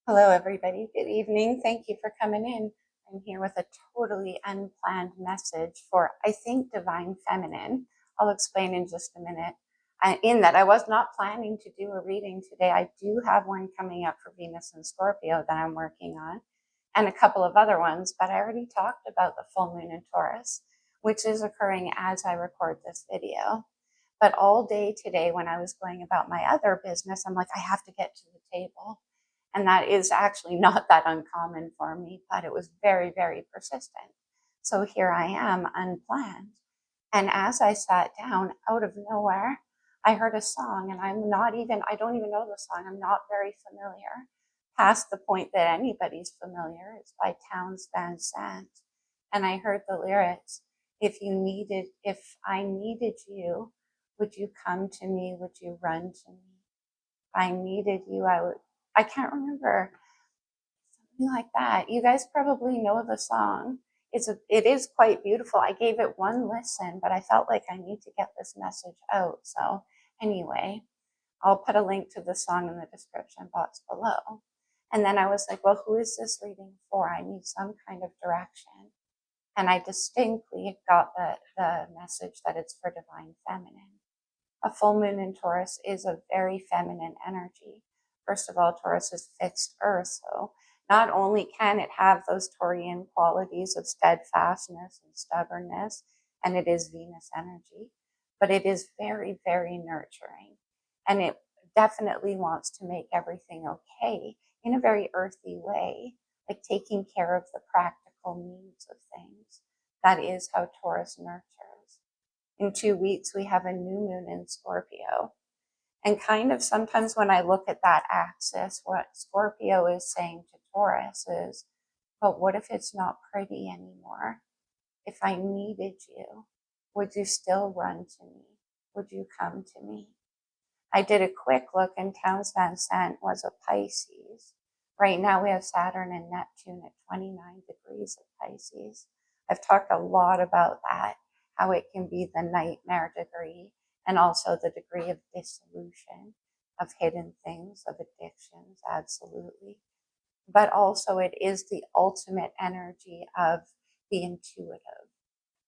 Hello, everybody. Good evening. Thank you for coming in. I'm here with a totally unplanned message for, I think, Divine Feminine. I'll explain in just a minute. In that, I was not planning to do a reading today. I do have one coming up for Venus and Scorpio that I'm working on, and a couple of other ones, but I already talked about the full moon in Taurus, which is occurring as I record this video. But all day today, when I was going about my other business, I'm like, I have to get to the table. And that is actually not that uncommon for me, but it was very, very persistent. So here I am, unplanned. And as I sat down, out of nowhere, I heard a song, and I don't even know the song. I'm not very familiar, past the point that anybody's familiar. It's by Townes Van Sant. And I heard the lyrics, if I needed you, would you come to me? Would you run to me? If I needed you, I can't remember, something like that. You guys probably know the song. It is quite beautiful. I gave it one listen, but I felt like I need to get this message out. So anyway, I'll put a link to the song in the description box below. And then I was like, well, who is this reading for? I need some kind of direction. And I distinctly got the message that it's for Divine Feminine. A full moon in Taurus is a very feminine energy. First of all, Taurus is fixed earth, so not only can it have those Taurian qualities of steadfastness and stubbornness, and it is Venus energy, but it is very, very nurturing. And it definitely wants to make everything okay in a very earthy way, like taking care of the practical needs of things. That is how Taurus nurtures. In 2 weeks, we have a new moon in Scorpio. And kind of sometimes when I look at that axis, what Scorpio is saying to Taurus is, but what if it's not pretty anymore? If I needed you, would you still run to me? Would you come to me? I did a quick look, and Townes Van Sant was a Pisces. Right now we have Saturn and Neptune at 29 degrees of Pisces. I've talked a lot about that, how it can be the nightmare degree, and also the degree of dissolution, of hidden things, of addictions, absolutely. But also it is the ultimate energy of the intuitive.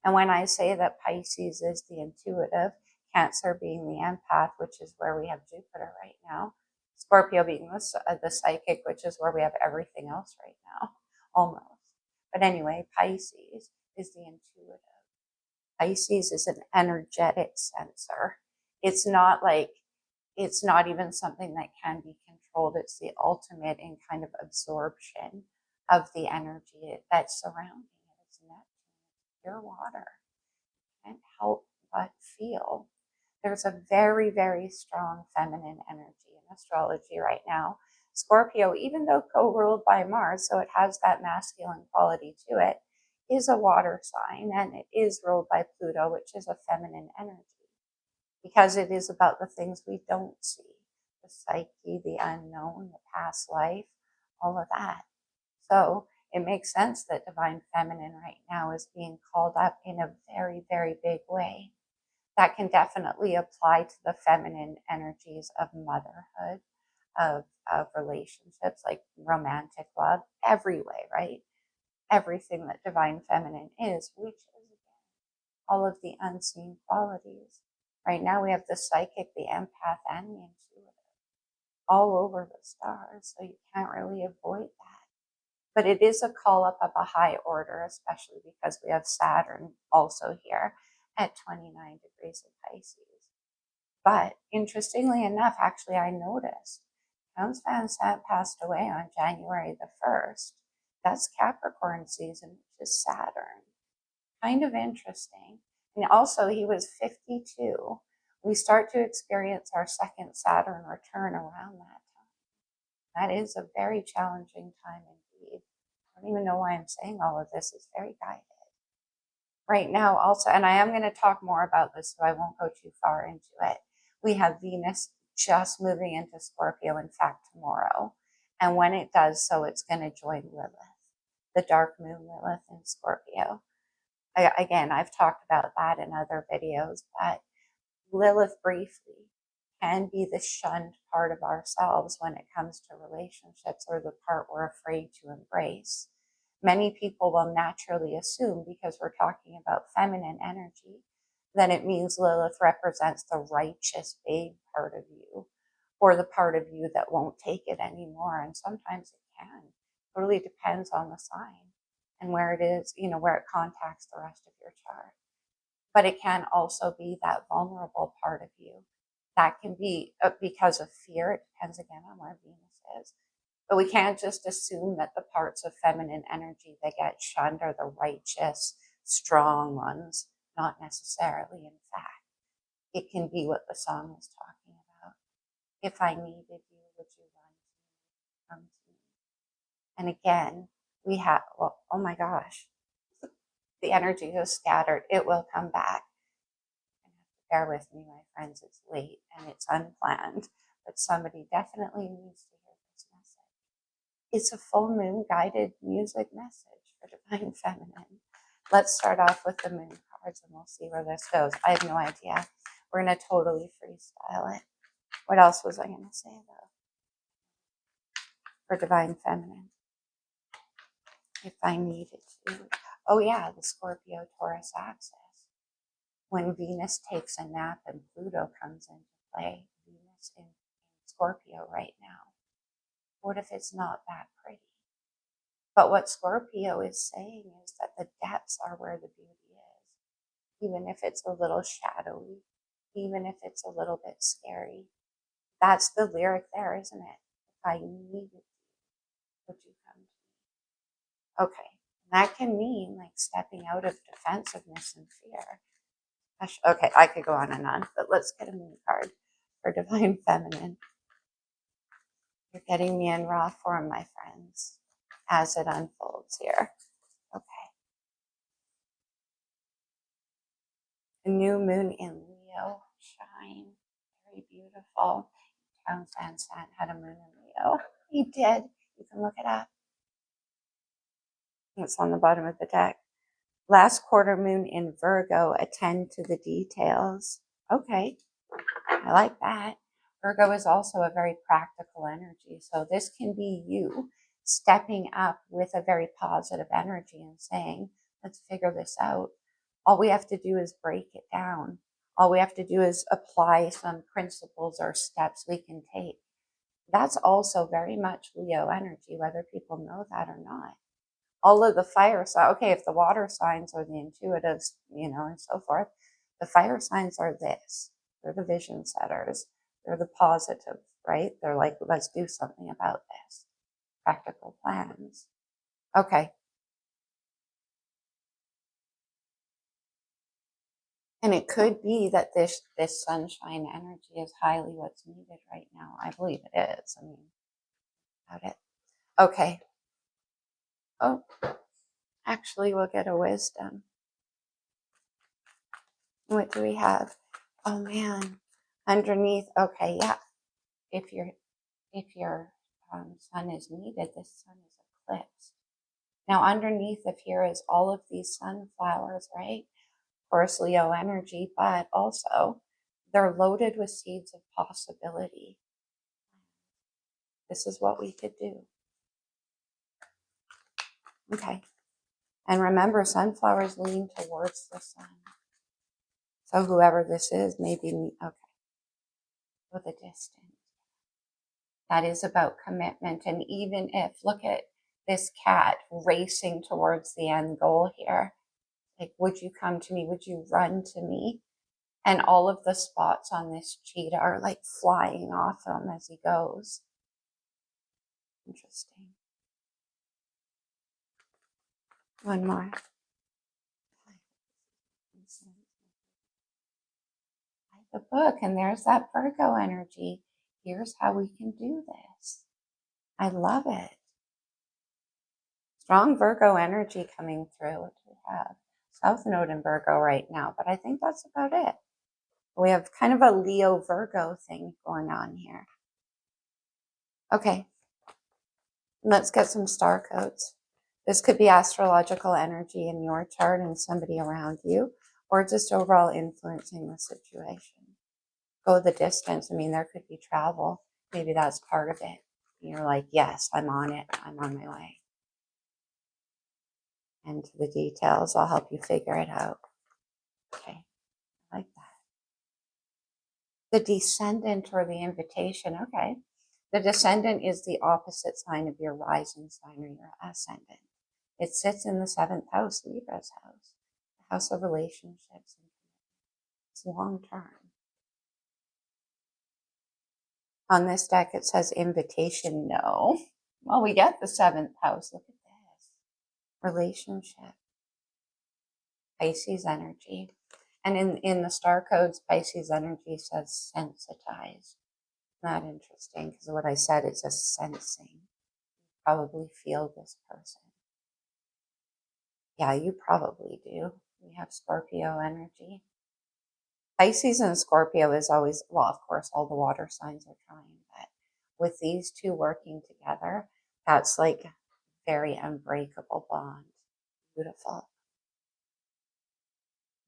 And when I say that Pisces is the intuitive, Cancer being the empath, which is where we have Jupiter right now, Scorpio being the psychic, which is where we have everything else right now, almost. But anyway, Pisces is the intuitive. Pisces is an energetic sensor. It's not even something that can be controlled. It's the ultimate in kind of absorption of the energy that's surrounding it. It's Neptune, pure water. Can't help but feel. There's a very, very strong feminine energy in astrology right now. Scorpio, even though co-ruled by Mars, so it has that masculine quality to it, is a water sign, and it is ruled by Pluto, which is a feminine energy, because it is about the things we don't see, the psyche, the unknown, the past life, all of that. So it makes sense that Divine Feminine right now is being called up in a very, very big way. That can definitely apply to the feminine energies of motherhood, of relationships, like romantic love, every way, right? Everything that Divine Feminine is, which is again, all of the unseen qualities. Right now we have the psychic, the empath, and the intuitive all over the stars, so you can't really avoid that. But it is a call up of a high order, especially because we have Saturn also here at 29 degrees of Pisces. But interestingly enough, actually, I noticed Townes Van Sant passed away on January the 1st. That's Capricorn season, which is Saturn. Kind of interesting. And also, he was 52. We start to experience our second Saturn return around that time. That is a very challenging time indeed. I don't even know why I'm saying all of this. It's very guided. Right now also, and I am going to talk more about this, so I won't go too far into it. We have Venus just moving into Scorpio, in fact, tomorrow. And when it does so, it's going to join Lilith, the dark moon Lilith in Scorpio. Again, I've talked about that in other videos, but Lilith briefly can be the shunned part of ourselves when it comes to relationships, or the part we're afraid to embrace. Many people will naturally assume, because we're talking about feminine energy, then it means Lilith represents the righteous babe part of you, or the part of you that won't take it anymore. And sometimes it can. It totally depends on the sign and where it is, where it contacts the rest of your chart. But it can also be that vulnerable part of you. That can be because of fear. It depends again on where Venus is. But we can't just assume that the parts of feminine energy that get shunned are the righteous, strong ones. Not necessarily, in fact. It can be what the song is talking about. If I needed you, would you run to me, come to me? And again, we have, well, oh my gosh, the energy is scattered. It will come back. Bear with me, my friends, it's late and it's unplanned, but somebody definitely needs to hear this message. It's a full moon guided music message for Divine Feminine. Let's start off with the moon cards and we'll see where this goes. I have no idea. We're going to totally freestyle it. What else was I going to say, though? For Divine Feminine. If I needed to. Oh, yeah, the Scorpio Taurus axis. When Venus takes a nap and Pluto comes into play, Venus in Scorpio right now. What if it's not that pretty? But what Scorpio is saying is that the depths are where the beauty is. Even if it's a little shadowy, even if it's a little bit scary. That's the lyric there, isn't it? If I needed you, would you come to me? Okay, that can mean like stepping out of defensiveness and fear. Okay, I could go on and on, but let's get a moon card for Divine Feminine. You're getting me in raw form, my friends, as it unfolds here. Okay. A new moon in Leo, shine, very beautiful. Zandt had a moon in Leo. He did. You can look it up. It's on the bottom of the deck. Last quarter moon in Virgo, attend to the details. Okay, I like that. Virgo is also a very practical energy. So this can be you stepping up with a very positive energy and saying, let's figure this out. All we have to do is break it down. All we have to do is apply some principles or steps we can take. That's also very much Leo energy, whether people know that or not. All of the fire signs, okay, if the water signs are the intuitives, and so forth, the fire signs are this. They're the vision setters. They're the positive, right? They're like, let's do something about this. Practical plans. Okay. And it could be that this sunshine energy is highly what's needed right now. I believe it is. I mean, about it. Okay. Oh, actually, we'll get a wisdom. What do we have? Oh man, underneath. Okay, yeah. If your sun is needed, this sun is eclipsed. Now, underneath of here is all of these sunflowers, right? Of course, Leo energy, but also they're loaded with seeds of possibility. This is what we could do. Okay. And remember, sunflowers lean towards the sun. So whoever this is, maybe, okay, with a distance. That is about commitment. And even if, look at this cat racing towards the end goal here. Like, would you come to me? Would you run to me? And all of the spots on this cheetah are like flying off him as he goes. Interesting. One more. The book, and there's that Virgo energy. Here's how we can do this. I love it. Strong Virgo energy coming through. What do we have? South Node in Virgo right now, but I think that's about it. We have kind of a Leo Virgo thing going on here. Okay, let's get some star codes. This could be astrological energy in your chart and somebody around you, or just overall influencing the situation. go the distance. I mean, there could be travel. Maybe that's part of it. You're like, yes, I'm on it. I'm on my way. And the details, I'll help you figure it out. Okay, I like that. The descendant or the invitation, okay. The descendant is the opposite sign of your rising sign or your ascendant. It sits in the 7th house, Libra's house, the house of relationships. It's long term. On this deck, it says invitation, no. Well, we get the 7th house. Look at this. Relationship. Pisces energy. And in the star codes, Pisces energy says sensitized. Not interesting, because what I said is a sensing. Probably feel this person. Yeah, you probably do. We have Scorpio energy. Pisces and Scorpio is always, well, of course, all the water signs are trying, but with these two working together, that's like a very unbreakable bond. Beautiful.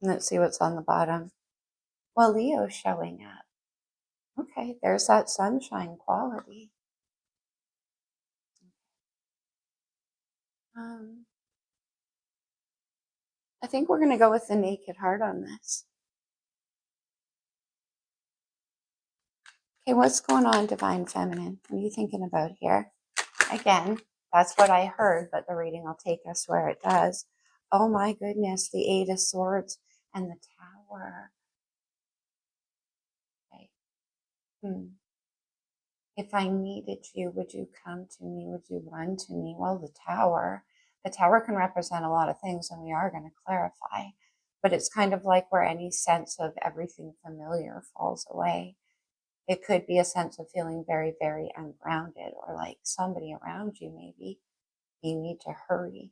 Let's see what's on the bottom. Well, Leo's showing up. Okay, there's that sunshine quality. I think we're going to go with the naked heart on this. Okay, what's going on, Divine Feminine? What are you thinking about here? Again, that's what I heard, but the reading will take us where it does. Oh my goodness, the 8 of Swords and the Tower. Okay. If I needed you, would you come to me? Would you run to me? Well, the Tower can represent a lot of things, and we are going to clarify. But it's kind of like where any sense of everything familiar falls away. It could be a sense of feeling very, very ungrounded, or like somebody around you, maybe you need to hurry.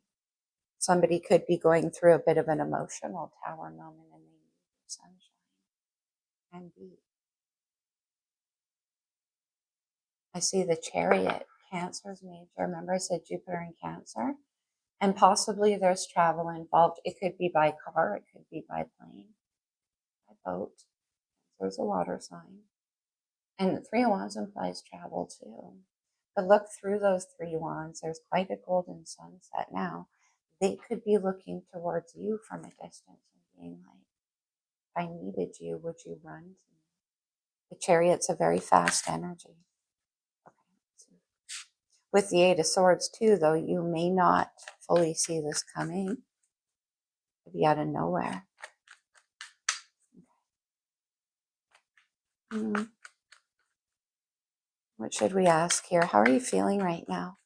Somebody could be going through a bit of an emotional tower moment and they need sunshine and be. I see the Chariot. Cancer's major. Remember I said Jupiter in Cancer? And possibly there's travel involved. It could be by car. It could be by plane, by boat. There's a water sign. And the 3 of Wands implies travel too. But look through those 3 wands. There's quite a golden sunset now. They could be looking towards you from a distance and being like, if I needed you, would you run to me? The Chariot's a very fast energy. Okay. With the 8 of Swords too, though, you may not fully see this coming. It could be out of nowhere. What should we ask here? How are you feeling right now?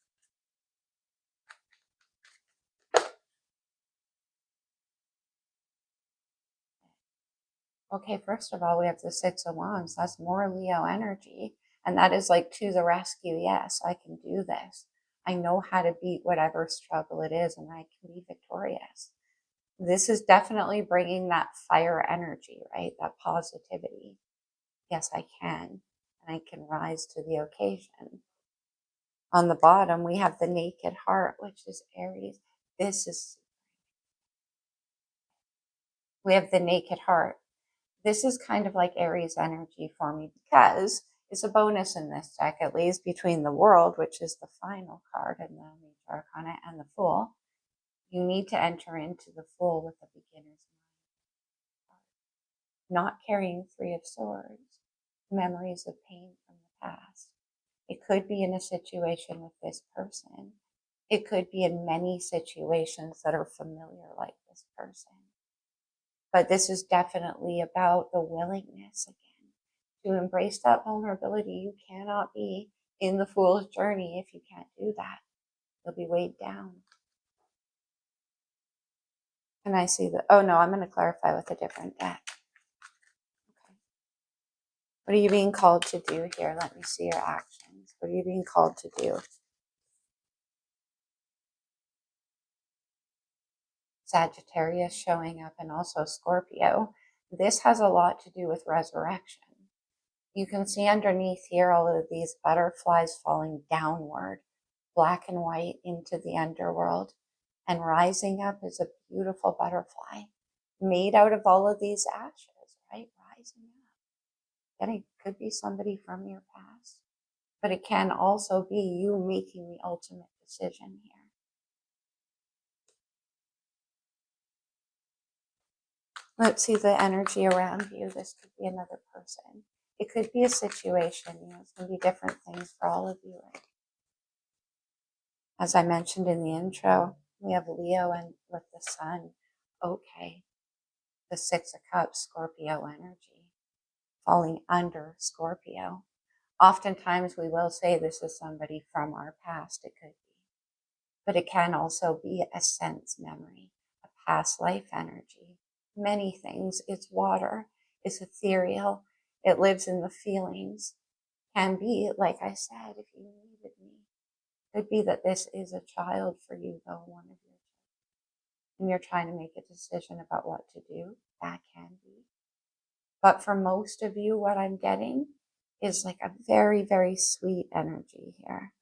Okay, first of all, we have the 6 of Wands. That's more Leo energy. And that is like to the rescue. Yes, I can do this. I know how to beat whatever struggle it is, and I can be victorious. This is definitely bringing that fire energy, right? That positivity. Yes, I can. And I can rise to the occasion. On the bottom, we have the naked heart, which is Aries. We have the naked heart. This is kind of like Aries energy for me because it's a bonus in this deck, at least between the World, which is the final card, and the Major Arcana, and the Fool. You need to enter into the Fool with a beginner's mind. Not carrying 3 of Swords, memories of pain from the past. It could be in a situation with this person. It could be in many situations that are familiar like this person. But this is definitely about the willingness again to embrace that vulnerability. You cannot be in the Fool's journey if you can't do that. You'll be weighed down. And I see that, oh no, I'm going to clarify with a different deck. Okay. What are you being called to do here? Let me see your actions. What are you being called to do? Sagittarius showing up, and also Scorpio. This has a lot to do with resurrection. You can see underneath here all of these butterflies falling downward, black and white, into the underworld. And rising up is a beautiful butterfly made out of all of these ashes, right? Rising up. getting could be somebody from your past, but it can also be you making the ultimate decision here. Let's see the energy around you. This could be another person. It could be a situation. It's going to be different things for all of you. As I mentioned in the intro, we have Leo and with the sun. Okay. The Six of Cups, Scorpio energy, falling under Scorpio. Oftentimes we will say this is somebody from our past. It could be. But it can also be a sense memory, a past life energy. Many things. It's water. It's ethereal. It lives in the feelings. Can be, like I said, if you needed me. Could be that this is a child for you, though, one of your children. And you're trying to make a decision about what to do. That can be. But for most of you, what I'm getting is like a very, very sweet energy here.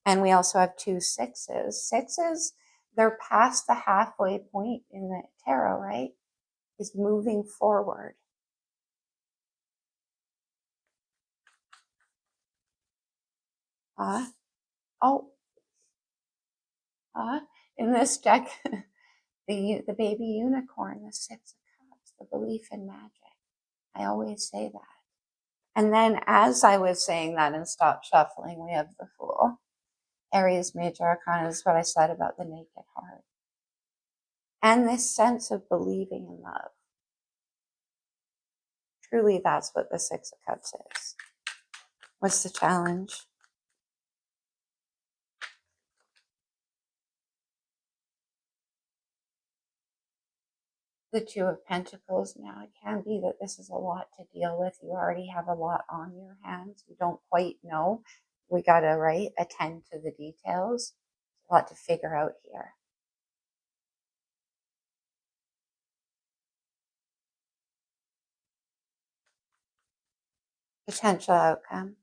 And we also have 2 sixes. Sixes, they're past the halfway point in the tarot, right? Is moving forward. In this deck, the baby unicorn, the 6 of Cups, the belief in magic. I always say that. And then as I was saying that and stopped shuffling, we have the Fool. Aries Major Arcana is what I said about the naked heart. And this sense of believing in love. Truly, that's what the 6 of Cups is. What's the challenge? The 2 of Pentacles. Now, it can be that this is a lot to deal with. You already have a lot on your hands. You don't quite know. We got to, right, attend to the details. A lot to figure out here. Potential outcome.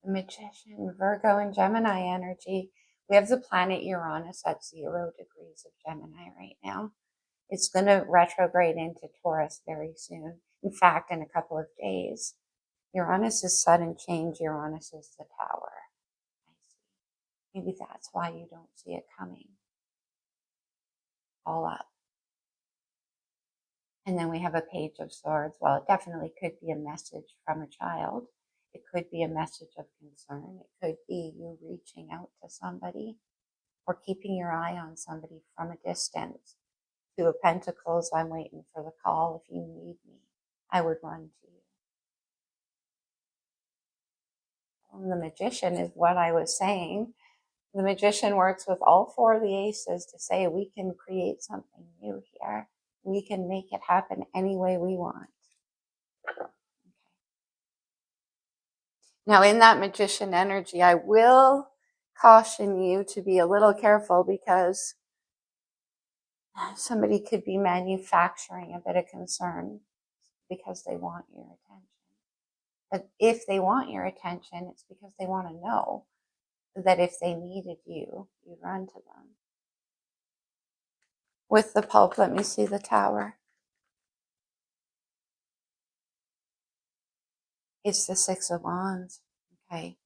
The Magician, Virgo, and Gemini energy. We have the planet Uranus at 0 degrees of Gemini right now. It's going to retrograde into Taurus very soon. In fact, in a couple of days. Uranus is sudden change. Uranus is the Tower. I see. Maybe that's why you don't see it coming. All up. And then we have a Page of Swords. Well, it definitely could be a message from a child. It could be a message of concern. It could be you reaching out to somebody or keeping your eye on somebody from a distance. 2 of Pentacles, I'm waiting for the call. If you need me, I would run to you. And the Magician is what I was saying. The Magician works with all 4 of the aces to say we can create something new here. We can make it happen any way we want. Okay. Now, in that Magician energy, I will caution you to be a little careful because somebody could be manufacturing a bit of concern because they want your attention. But if they want your attention, it's because they want to know that if they needed you, you'd run to them. With the pulp, let me see the Tower. It's the 6 of Wands. Okay.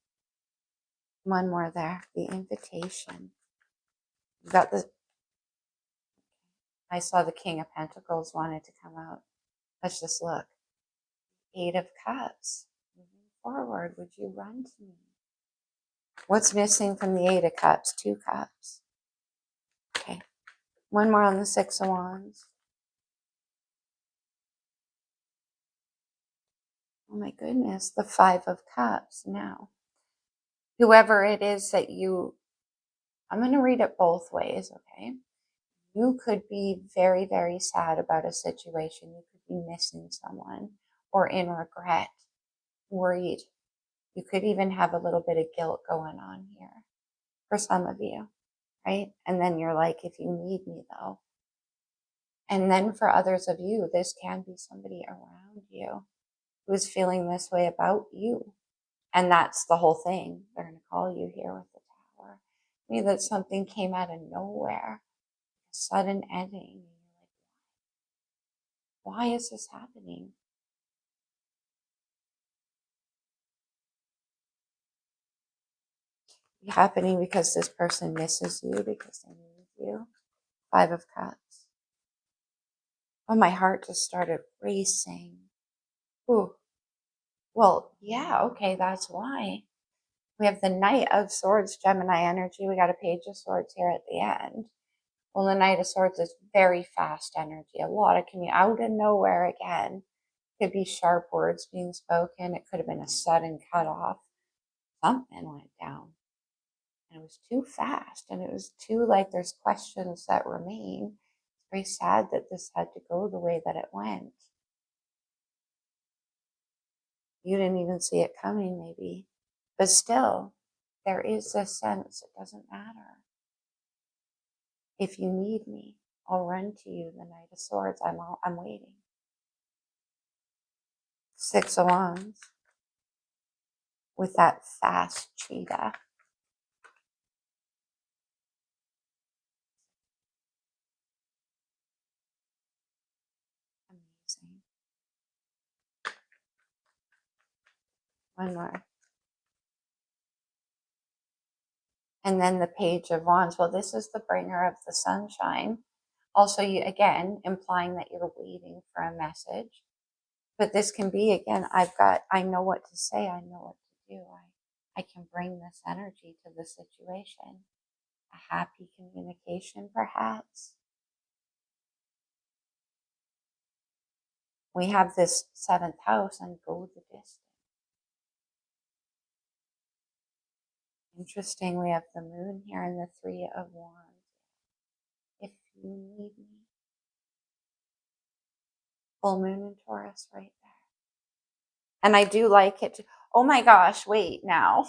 One more there. The Invitation. You got the... I saw the King of Pentacles wanted to come out. Let's just look. 8 of Cups. Moving forward, would you run to me? What's missing from the 8 of Cups? 2 cups. Okay. One more on the 6 of Wands. Oh my goodness. The 5 of Cups. Now, whoever it is that you... I'm going to read it both ways, okay? You could be very, very sad about a situation. You could be missing someone or in regret, worried. You could even have a little bit of guilt going on here for some of you, right? And then you're like, if you need me though. And then for others of you, this can be somebody around you who's feeling this way about you. And that's the whole thing. They're going to call you here with the Tower. Maybe that something came out of nowhere. sudden ending. And you're like, why is this happening? Happening because this person misses you, because they need you. 5 of Cups. Oh, my heart just started racing. Ooh. Well, yeah, okay, that's why. We have the Knight of Swords, Gemini energy. We got a Page of Swords here at the end. Well, the Knight of Swords is very fast energy. A lot of out of nowhere again. Could be sharp words being spoken. It could have been a sudden cutoff. Something went down. And it was too fast. And it was too, like, there's questions that remain. It's very sad that this had to go the way that it went. You didn't even see it coming, maybe. But still, there is a sense it doesn't matter. If you need me, I'll run to you, the Knight of Swords. I'm waiting. 6 of Wands with that fast cheetah. Amazing. One more. And then the Page of Wands. Well, this is the bringer of the sunshine. Also, you, again, implying that you're waiting for a message. But this can be, again, I know what to say. I know what to do. I can bring this energy to the situation. A happy communication, perhaps. We have this 7th house and go the distance. Interesting, we have the moon here and the 3 of Wands. If you need me. Full moon in Taurus right there. And I do like it. Oh my gosh, wait now.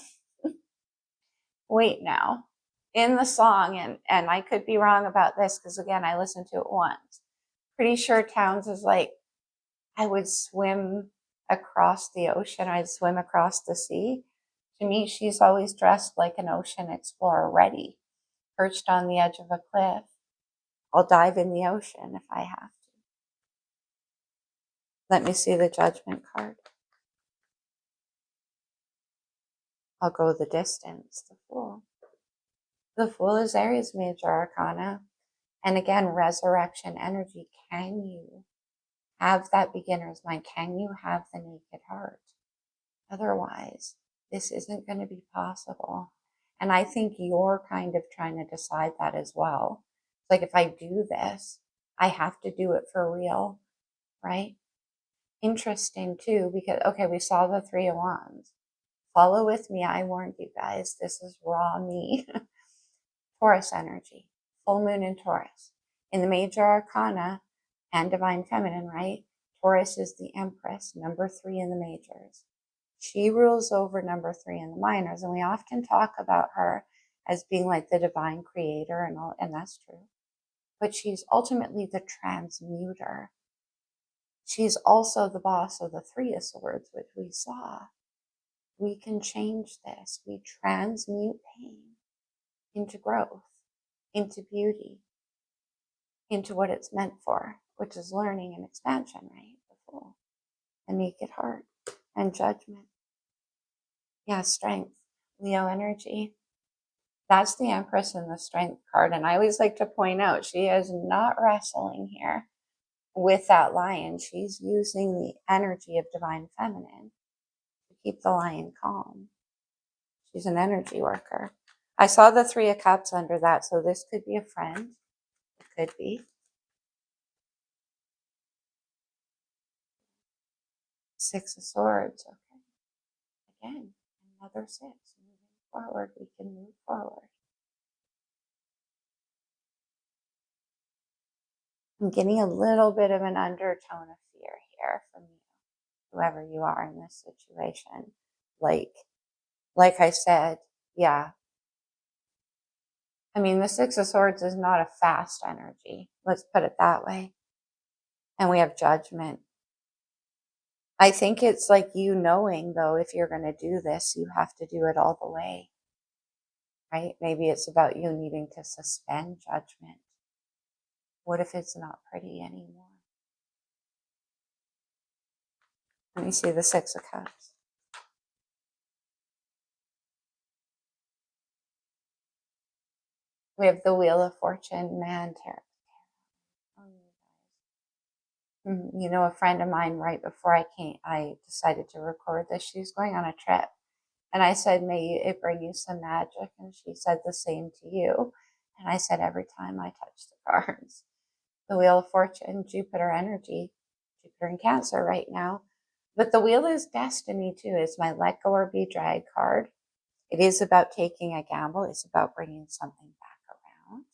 Wait now. In the song, and I could be wrong about this because, again, I listened to it once. Pretty sure Towns is like, I would swim across the ocean. I'd swim across the sea. To me, she's always dressed like an ocean explorer, ready, perched on the edge of a cliff. I'll dive in the ocean if I have to. Let me see the Judgment card. I'll go the distance, the Fool. The Fool is Aries major arcana. And again, resurrection energy. Can you have that beginner's mind? Can you have the naked heart? Otherwise, this isn't going to be possible. And I think you're kind of trying to decide that as well. It's like, if I do this, I have to do it for real, right? Interesting too, because, okay, we saw the 3 of Wands. Follow with me. I warned you guys. This is raw me. Taurus energy. Full moon in Taurus. In the major arcana and divine feminine, right? Taurus is the Empress, number 3 in the majors. She rules over number 3 in the minors. And we often talk about her as being like the divine creator and all, and that's true. But she's ultimately the transmuter. She's also the boss of the 3 of Swords, which we saw. We can change this. We transmute pain into growth, into beauty, into what it's meant for, which is learning and expansion, right? The Fool, the naked heart, and Judgment. Yeah, strength, Leo energy. That's the Empress in the Strength card. And I always like to point out, she is not wrestling here with that lion. She's using the energy of divine feminine to keep the lion calm. She's an energy worker. I saw the 3 of Cups under that, so this could be a friend. It could be. 6 of Swords. Okay. Again, another 6. Moving forward, we can move forward. I'm getting a little bit of an undertone of fear here from you, whoever you are in this situation. Like I said, yeah. I mean, the 6 of Swords is not a fast energy. Let's put it that way. And we have Judgment. I think it's like you knowing, though, if you're going to do this, you have to do it all the way, right? Maybe it's about you needing to suspend judgment What if it's not pretty anymore? Let me see the Six of Cups. We have the Wheel of Fortune, man, Tarot. You know, a friend of mine, right before I decided to record this, she's going on a trip. And I said, may it bring you some magic. And she said the same to you. And I said, every time I touch the cards, the Wheel of Fortune, Jupiter energy, Jupiter in Cancer right now. But the Wheel is destiny too. It's my let go or be dragged card. It is about taking a gamble. It's about bringing something back around.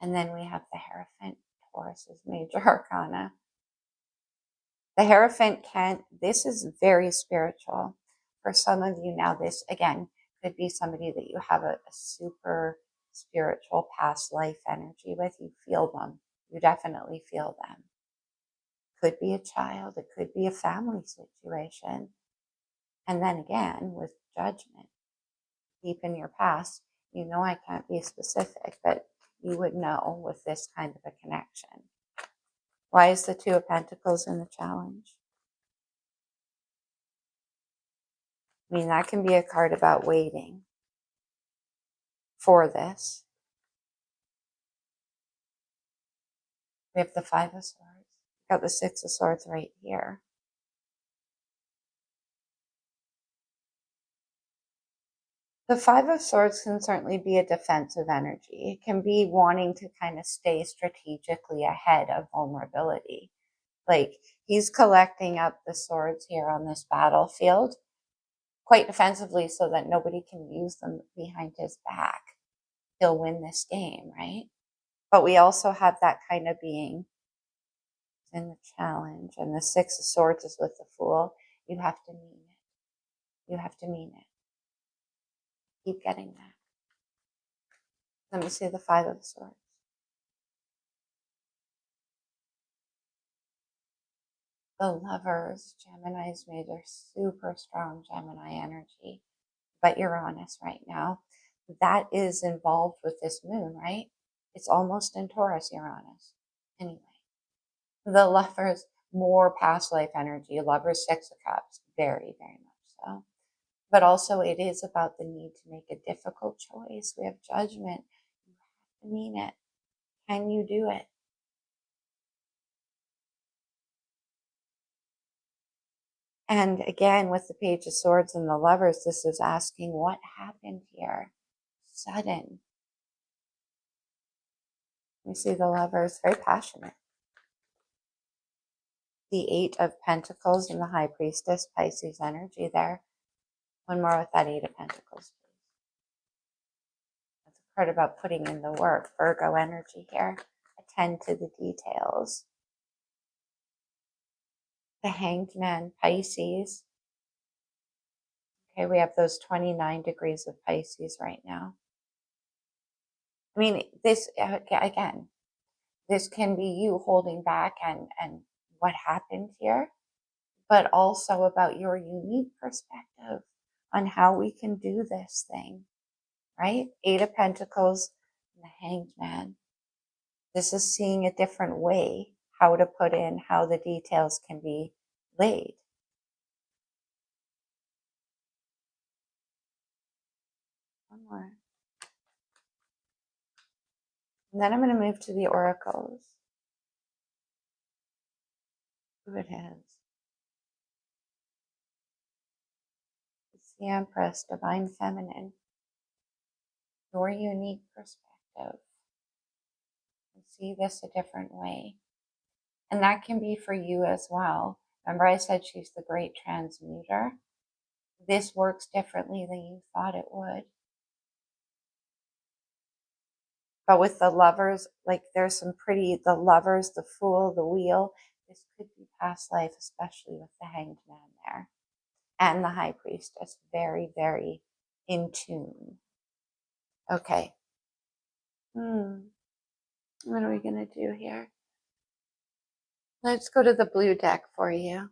And then we have the Hierophant, Taurus's major arcana. The Hierophant this is very spiritual. For some of you now, this, again, could be somebody that you have a super spiritual past life energy with. You feel them. You definitely feel them. Could be a child. It could be a family situation. And then again, with judgment, deep in your past, you know I can't be specific, but you would know with this kind of a connection. Why is the Two of Pentacles in the challenge? I mean, that can be a card about waiting for this. We have the Five of Swords. We've got the Six of Swords right here. The Five of Swords can certainly be a defensive energy. It can be wanting to kind of stay strategically ahead of vulnerability. Like, he's collecting up the swords here on this battlefield quite defensively so that nobody can use them behind his back. He'll win this game, right? But we also have that kind of being in the challenge, and the Six of Swords is with the Fool. You have to mean it. You have to mean it. Keep getting that. Let me see the Five of Swords. The Lovers, Gemini's major, super strong Gemini energy. But you're honest right now. That is involved with this moon, right? It's almost in Taurus, Uranus. Anyway, the Lovers, more past life energy. Lovers, Six of Cups, very, very much so. But also it is about the need to make a difficult choice. We have judgment. You have to mean it. Can you do it? And again, with the Page of Swords and the Lovers, this is asking what happened here? Sudden. We see the Lovers, very passionate. The Eight of Pentacles and the High Priestess, Pisces energy there. One more with that Eight of Pentacles, please. That's a part about putting in the work. Virgo energy here. Attend to the details. The Hanged Man, Pisces. Okay, we have those 29 degrees of Pisces right now. I mean, this, again, this can be you holding back and what happened here, but also about your unique perspective on how we can do this thing, right? Eight of Pentacles and the Hanged Man. This is seeing a different way how to put in how the details can be laid. One more. And then I'm going to move to the oracles. Who it is. It's the Empress, Divine Feminine. Your unique perspective. And see this a different way. And that can be for you as well. Remember I said she's the great transmuter? This works differently than you thought it would. But with the Lovers, like there's some pretty, the Lovers, the Fool, the Wheel, this could be past life, especially with the Hanged Man there. And the High Priestess, very, very in tune. Okay. What are we going to do here? Let's go to the blue deck for you.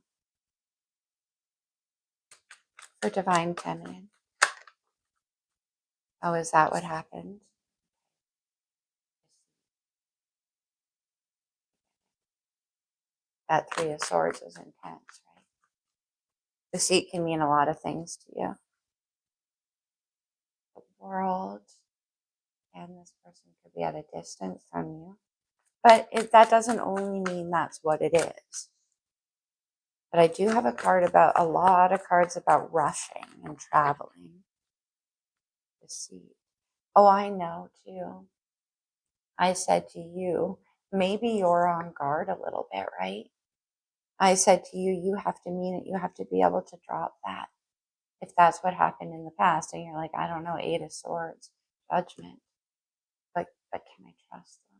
For Divine Feminine. Oh, is that what happened? That Three of Swords is intense, right? Deceit can mean a lot of things to you. The World, and this person could be at a distance from you. But that doesn't only mean that's what it is. But I do have a lot of cards about rushing and traveling. Deceit. Oh, I know too. I said to you, maybe you're on guard a little bit, right? I said to you, you have to mean it. You have to be able to drop that. If that's what happened in the past, and you're like, I don't know, Eight of Swords, judgment. But can I trust them?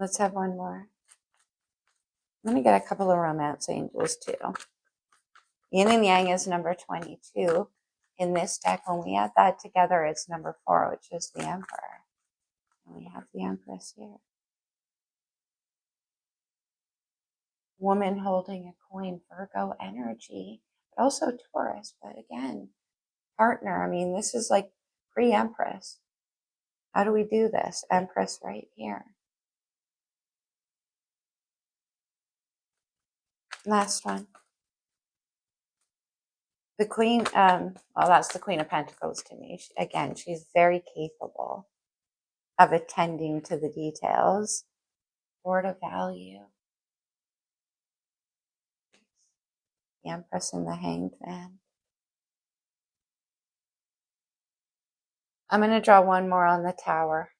Let's have one more. Let me get a couple of romance angels too. Yin and Yang is number 22. In this deck, when we add that together, it's number 4, which is the Emperor. And we have the Empress here. Woman holding a coin, Virgo energy, but also Taurus. But again, partner. I mean, this is like pre-Empress. How do we do this? Empress right here. Last one. The Queen, well, that's the Queen of Pentacles to me. Again, she's very capable of attending to the details. Lord of Value. The Empress and the Hanged Man. I'm going to draw one more on the Tower.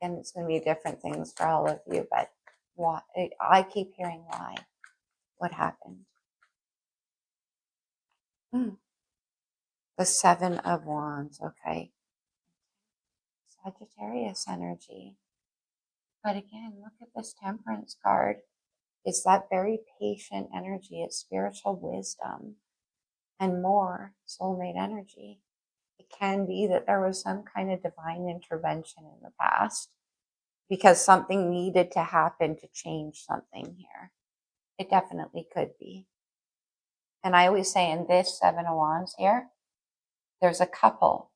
And it's going to be different things for all of you, but why? I keep hearing why. What happened? The Seven of Wands, okay. Sagittarius energy. But again, look at this Temperance card. It's that very patient energy. It's spiritual wisdom and more soulmate energy. It can be that there was some kind of divine intervention in the past because something needed to happen to change something here. It definitely could be. And I always say in this Seven of Wands here, there's a couple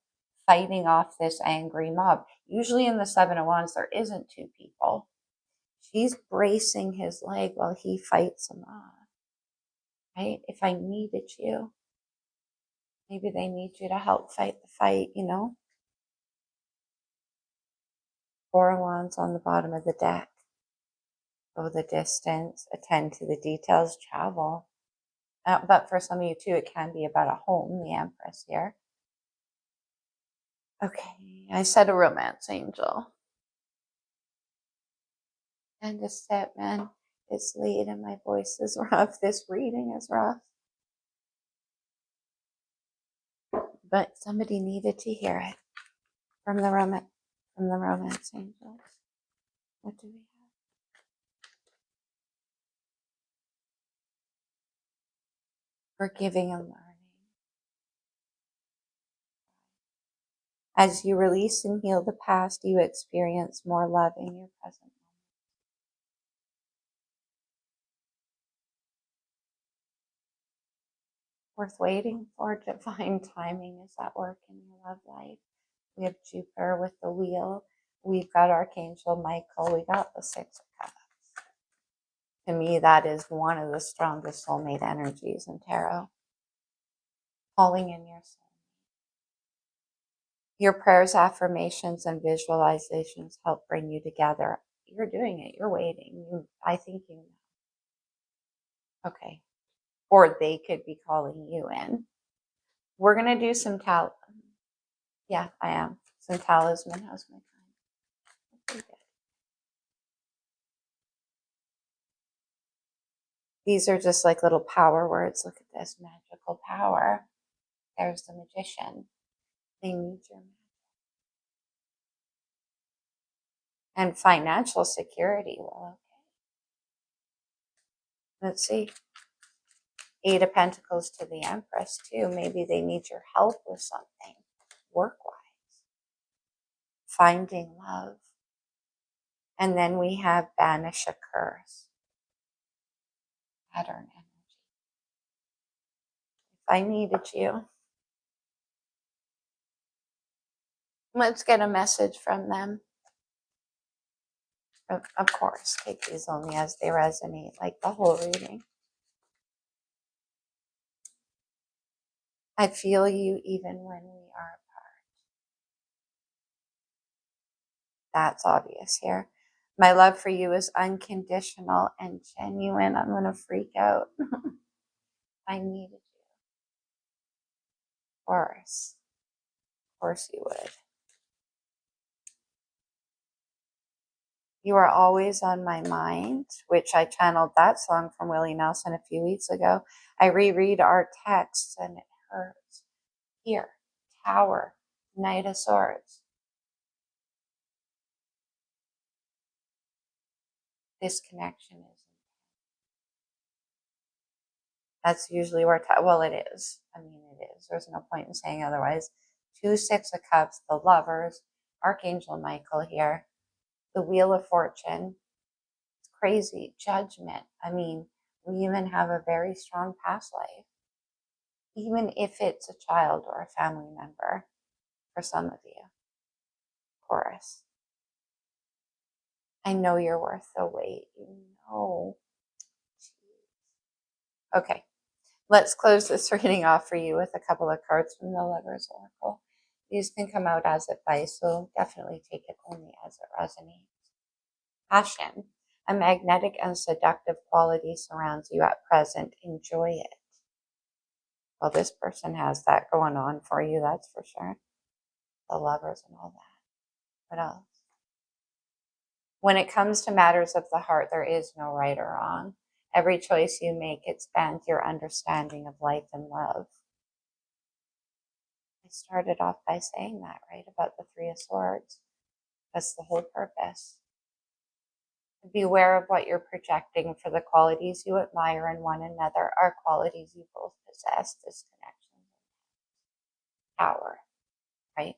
fighting off this angry mob. Usually in the Seven of Wands, there isn't two people. She's bracing his leg while he fights him off. Right? If I needed you, maybe they need you to help fight the fight, you know? Four of Wands on the bottom of the deck. Go the distance, attend to the details, travel. But for some of you too, it can be about a home, the Empress here. Okay, I said a romance angel. And a step, man. It's late and my voice is rough. This reading is rough. But somebody needed to hear it from the romance angels. What do we have? Forgiving and learning. As you release and heal the past, you experience more love in your present moment. Worth waiting for. Divine timing is at work in your love life. We have Jupiter with the wheel. We've got Archangel Michael. We got the Six of Cups. To me, that is one of the strongest soulmate energies in tarot. Calling in your soul. Your prayers, affirmations, and visualizations help bring you together. You're doing it. You're waiting. I think you know. Okay. Or they could be calling you in. We're going to do some Yeah, I am. Some talisman. How's my time? Pretty good. These are just like little power words. Look at this. Magical power. There's the magician. They need your magic. And financial security. Well, okay. Let's see. Eight of Pentacles to the Empress too. Maybe they need your help with something work-wise. Finding love. And then we have banish a curse. Pattern energy. If I needed you, Let's get a message from them. Of course, take these only as they resonate, like the whole reading. I feel you even when we are apart. That's obvious here. My love for you is unconditional and genuine. I'm going to freak out. I needed you. Taurus. Of course you would. You are always on my mind, which I channeled that song from Willie Nelson a few weeks ago. I reread our texts and it hurts. Here, Tower, Knight of Swords. This connection is. That's usually where, well, it is. I mean, it is. There's no point in saying otherwise. 2 6 of Cups, the Lovers, Archangel Michael here, the Wheel of Fortune. It's crazy. Judgment. I mean, we even have a very strong past life, even if it's a child or a family member for some of you. Taurus. I know you're worth the wait. You know. Jeez. Okay. Let's close this reading off for you with a couple of cards from the Lover's Oracle. These can come out as advice, so definitely take it only as it resonates. Passion. A magnetic and seductive quality surrounds you at present. Enjoy it. Well, this person has that going on for you, that's for sure. The Lovers and all that. What else? When it comes to matters of the heart, there is no right or wrong. Every choice you make expands your understanding of life and love. I started off by saying that, right, about the Three of Swords. That's the whole purpose. Beware of what you're projecting, for the qualities you admire in one another are qualities you both possess. Disconnection. Power, right?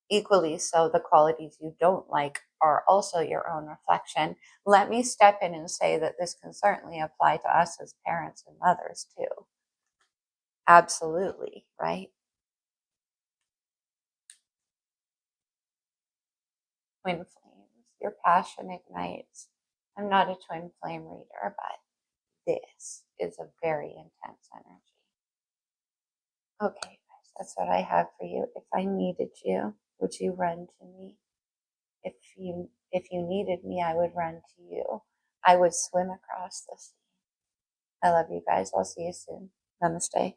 Equally so, the qualities you don't like are also your own reflection. Let me step in and say that this can certainly apply to us as parents and mothers too. Absolutely, right? Twin flames. Your passion ignites. I'm not a twin flame reader, but this is a very intense energy. Okay, guys, that's what I have for you. If I needed you, would you run to me? If you needed me, I would run to you. I would swim across the sea. I love you guys. I'll see you soon. Namaste.